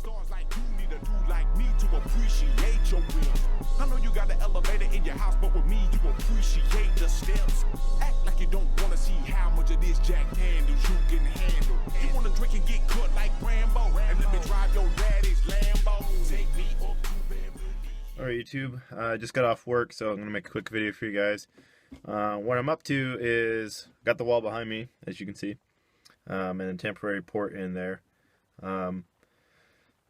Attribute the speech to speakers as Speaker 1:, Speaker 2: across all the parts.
Speaker 1: stars like you need a dude like me to appreciate your will. I know you got an elevator in your house, but with me you appreciate the steps. Act like you don't want to see how much of this Jack Daniels you can handle. You want to drink and get cut like Rambo, and let me drive your daddy's Lambo. Take me up to Beverly.
Speaker 2: Alright YouTube, I just got off work, so I'm going to make a quick video for you guys. What I'm up to is, got the wall behind me, as you can see, and a temporary port in there.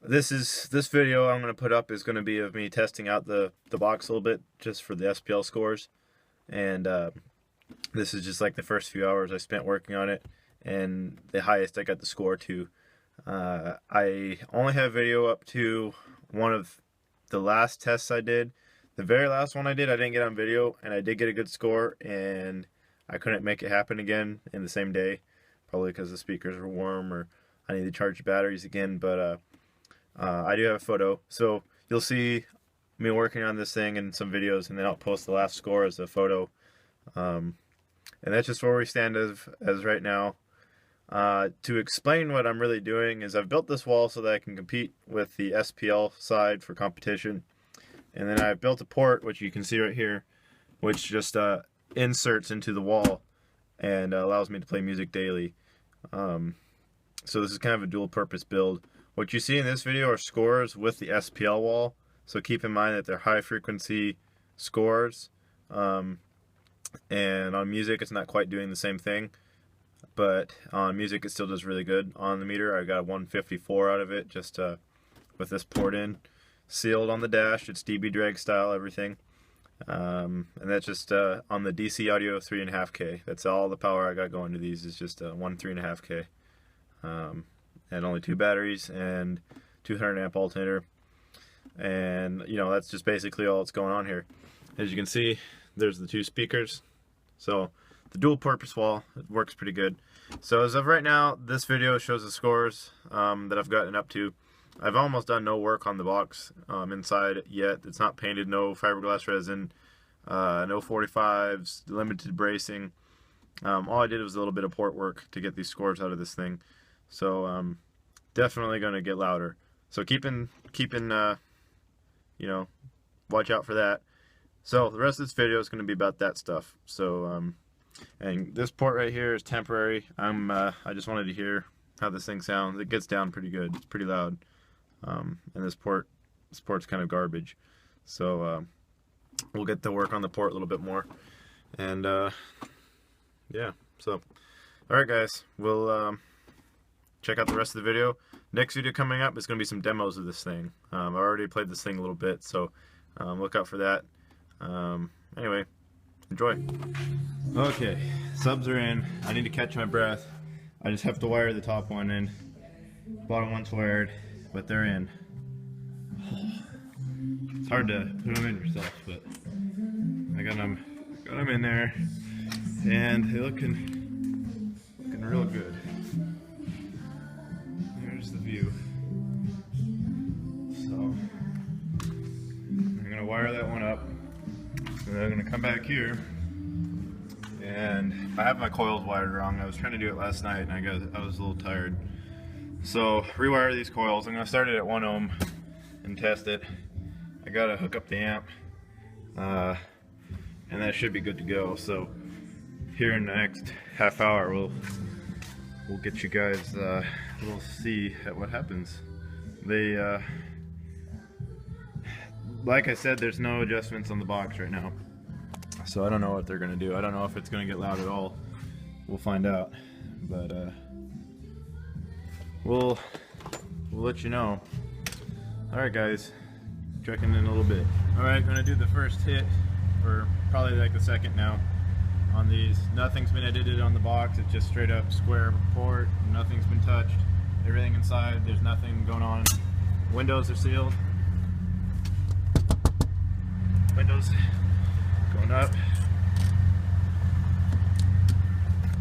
Speaker 2: This video I'm going to put up is going to be of me testing out the box a little bit, just for the SPL scores. And this is just like the first few hours I spent working on it, and the highest I got the score to. I only have video up to one of the last tests I did. The very last one I did, I didn't get on video, and I did get a good score, and I couldn't make it happen again in the same day, probably because the speakers were warm or I need to charge the batteries again. But I do have a photo, so you'll see me working on this thing in some videos, and then I'll post the last score as a photo. And that's just where we stand as right now. To explain what I'm really doing is I've built this wall so that I can compete with the SPL side for competition. And then I've built a port, which you can see right here, which just inserts into the wall and allows me to play music daily. So this is kind of a dual purpose build. What you see in this video are scores with the SPL wall, so keep in mind that they're high frequency scores. And on music it's not quite doing the same thing, but on music it still does really good. On the meter I got a 154 out of it, just with this port in. Sealed on the dash, it's DB drag style, everything. And that's just on the DC audio 3.5K. That's all the power I got going to these, is just one 3.5K. And only 2 batteries and 200 amp alternator. And you know, that's just basically all that's going on here. As you can see, there's the 2 speakers. So the dual purpose wall, it works pretty good. So as of right now, this video shows the scores that I've gotten up to. I've almost done no work on the box inside yet. It's not painted, no fiberglass resin, no 45s, limited bracing. All I did was a little bit of port work to get these scores out of this thing. So definitely going to get louder. So keeping you know, watch out for that. So the rest of this video is going to be about that stuff. So and this port right here is temporary. I just wanted to hear how this thing sounds. It gets down pretty good. It's pretty loud. And this port's kind of garbage. So we'll get to work on the port a little bit more. And yeah. So alright guys, we'll check out the rest of the video. Next video coming up is going to be some demos of this thing. I already played this thing a little bit, so look out for that. Anyway, enjoy. Okay, subs are in. I need to catch my breath. I just have to wire the top one in. Bottom one's wired, but they're in. It's hard to put them in yourself, but I got them in there, and they're looking real good. There's the view. So I'm gonna wire that one up, and then I'm gonna come back here. And I have my coils wired wrong. I was trying to do it last night, and I was a little tired. So rewire these coils. I'm gonna start it at 1 ohm and test it. I gotta hook up the amp, and that should be good to go. So here in the next half hour, we'll get you guys. We'll see what happens. They, like I said, there's no adjustments on the box right now. So I don't know what they're gonna do. I don't know if it's gonna get loud at all. We'll find out. But we'll let you know. Alright guys, checking in a little bit. Alright, gonna do the first hit, or probably like the second now, on these. Nothing's been edited on the box. It's just straight up square port. Nothing's been touched. Everything inside, there's nothing going on. Windows are sealed. Windows going up.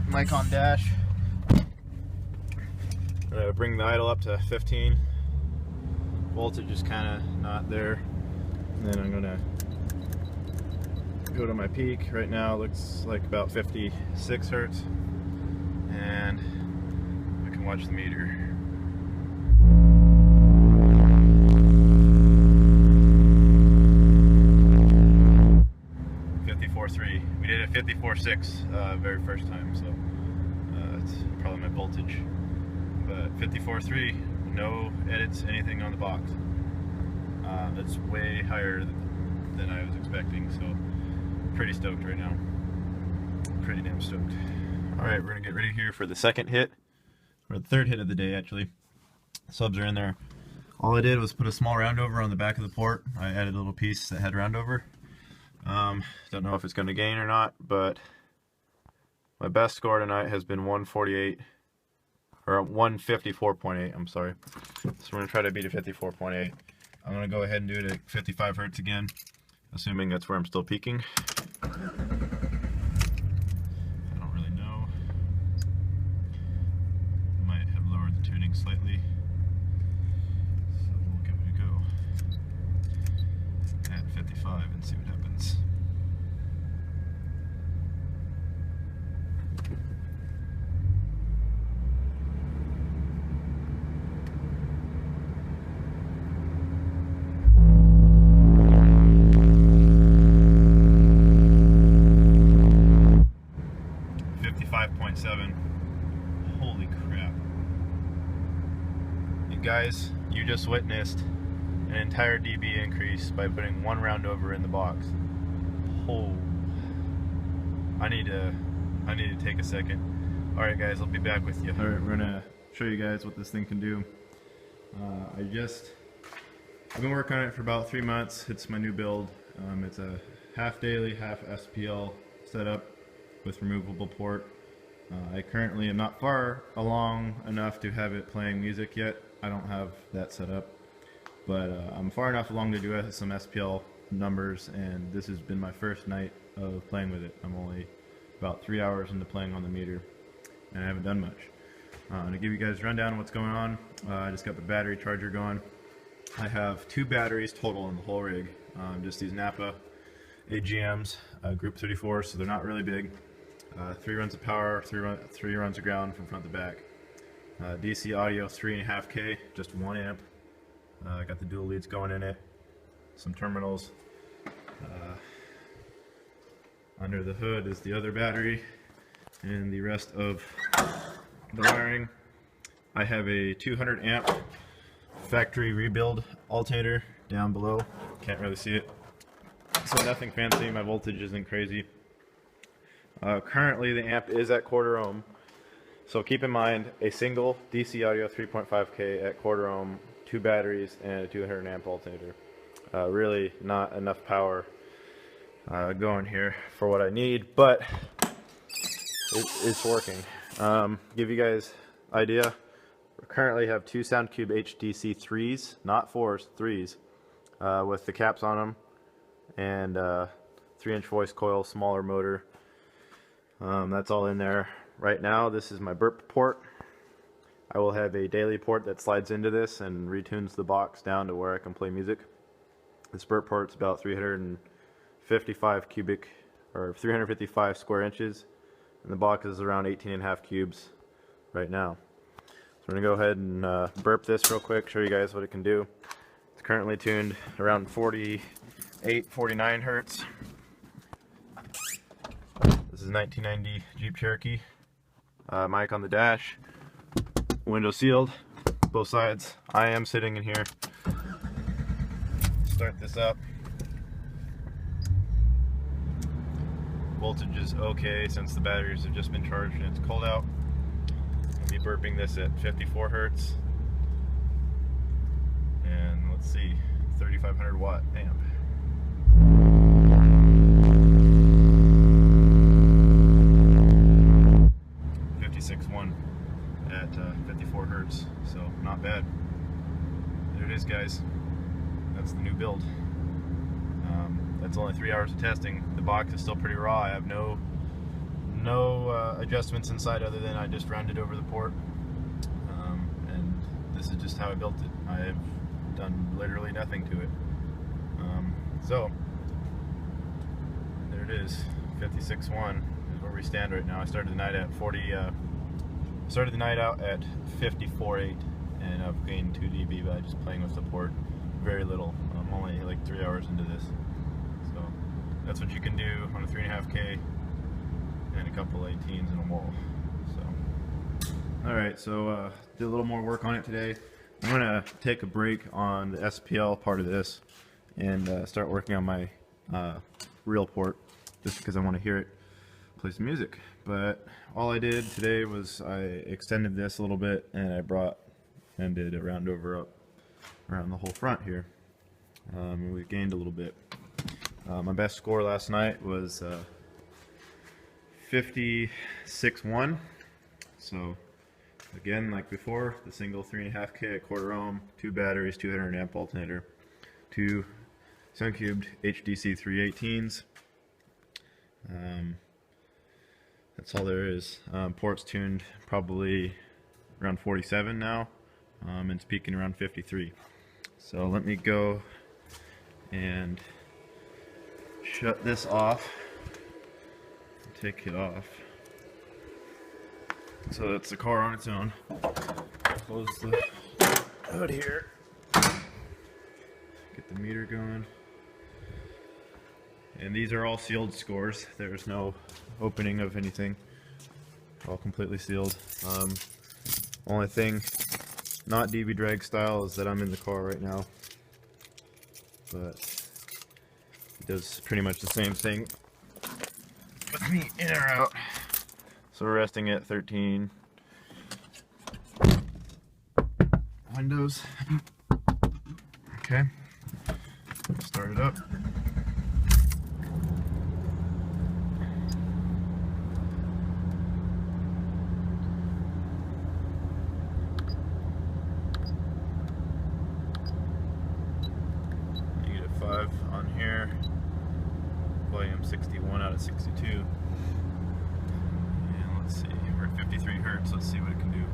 Speaker 2: Mic on dash. I'm gonna bring the idle up to 15. Voltage is kind of not there. And then I'm gonna go to my peak. Right now it looks like about 56 hertz. And I can watch the meter. 54.6 very first time, so it's probably my voltage. But 54.3, no edits, anything on the box. That's way higher than I was expecting, so pretty stoked right now. Pretty damn stoked. Alright, we're gonna get ready here for the second hit, or the third hit of the day actually. Subs are in there. All I did was put a small roundover on the back of the port. I added a little piece that had roundover. Don't know if it's gonna gain or not, but my best score tonight has been 148, or 154.8, I'm sorry. So we're gonna try to beat a 54.8. I'm gonna go ahead and do it at 55 hertz again, assuming that's where I'm still peaking. I don't really know. Might have lowered the tuning slightly. So we'll give it a go at 55 and see what happens. Holy crap. You guys, you just witnessed an entire dB increase by putting one roundover in the box. Oh, I need to take a second. Alright guys, I'll be back with you. Alright, we're gonna show you guys what this thing can do. I've been working on it for about 3 months. It's my new build. It's a half daily, half SPL setup with removable port. I currently am not far along enough to have it playing music yet. I don't have that set up, but I'm far enough along to do some SPL numbers, and this has been my first night of playing with it. I'm only about 3 hours into playing on the meter, and I haven't done much. To give you guys a rundown of what's going on, I just got the battery charger going. I have 2 batteries total in the whole rig, just these Napa AGMs, Group 34, so they're not really big. 3 runs of power, 3 runs of ground from front to back. DC audio 3.5K, just 1 amp. I got the dual leads going in it. Some terminals. Under the hood is the other battery and the rest of the wiring. I have a 200 amp factory rebuild alternator down below. Can't really see it. So nothing fancy, my voltage isn't crazy. Currently the amp is at 1/4 ohm, so keep in mind a single DC audio 3.5K at 1/4 ohm, 2 batteries, and a 200 amp alternator. Really not enough power going here for what I need, but it's working. Give you guys an idea, we currently have 2 Soundqubed HDC3s, not 4s, 3s, with the caps on them, and 3-inch voice coil, smaller motor. That's all in there right now. This is my burp port. I will have a daily port that slides into this and retunes the box down to where I can play music. This burp port's about 355 square inches, and the box is around 18.5 cubes right now. So we're gonna go ahead and burp this real quick, show you guys what it can do. It's currently tuned around 48, 49 hertz. This is 1990 Jeep Cherokee. Mic on the dash, window sealed, both sides. I am sitting in here. Start this up. Voltage is okay since the batteries have just been charged and it's cold out. I'll be burping this at 54 hertz. And let's see, 3500 watt amp. 56.1 at 54 hertz, so not bad. There it is, guys. That's the new build. That's only 3 hours of testing. The box is still pretty raw. I have no adjustments inside other than I just rounded over the port, and this is just how I built it. I have done literally nothing to it. So there it is. 56.1 is where we stand right now. I started the night at 40. Started the night out at 54.8, and I've gained 2 dB by just playing with the port. Very little. I'm only like 3 hours into this. So that's what you can do on a 3.5K and a couple 18s and a wall. So, all right, so did a little more work on it today. I'm gonna take a break on the SPL part of this and start working on my real port, just because I want to hear it play some music. But all I did today was I extended this a little bit, and I brought and did a round over up around the whole front here. We gained a little bit. My best score last night was 56.1. So again, like before, the single 3.5K at quarter ohm, 2 batteries, 200 amp alternator, 2 Soundqubed HDC3 18s. That's all there is. Port's tuned probably around 47 now, and it's peaking around 53. So let me go and shut this off, take it off. So that's the car on its own. Close the hood here, get the meter going. And these are all sealed scores. There's no opening of anything. All completely sealed. Only thing not DB drag style is that I'm in the car right now. But it does pretty much the same thing with me in or out. So we're resting at 13. Windows. Okay. Start it up. On here, volume 61 out of 62, and let's see, we're at 53 hertz. Let's see what it can do.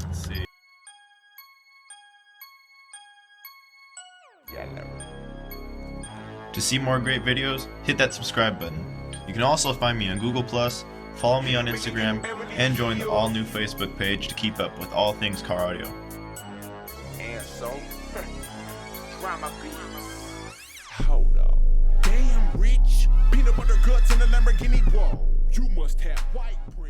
Speaker 2: Let's see. To see more great videos, hit that subscribe button. You can also find me on Google+, follow me on Instagram, and join the all-new Facebook page to keep up with all things car audio.
Speaker 1: And so, drama beats. Hold up. Damn rich, peanut butter guts in a Lamborghini. Whoa, you must have white print.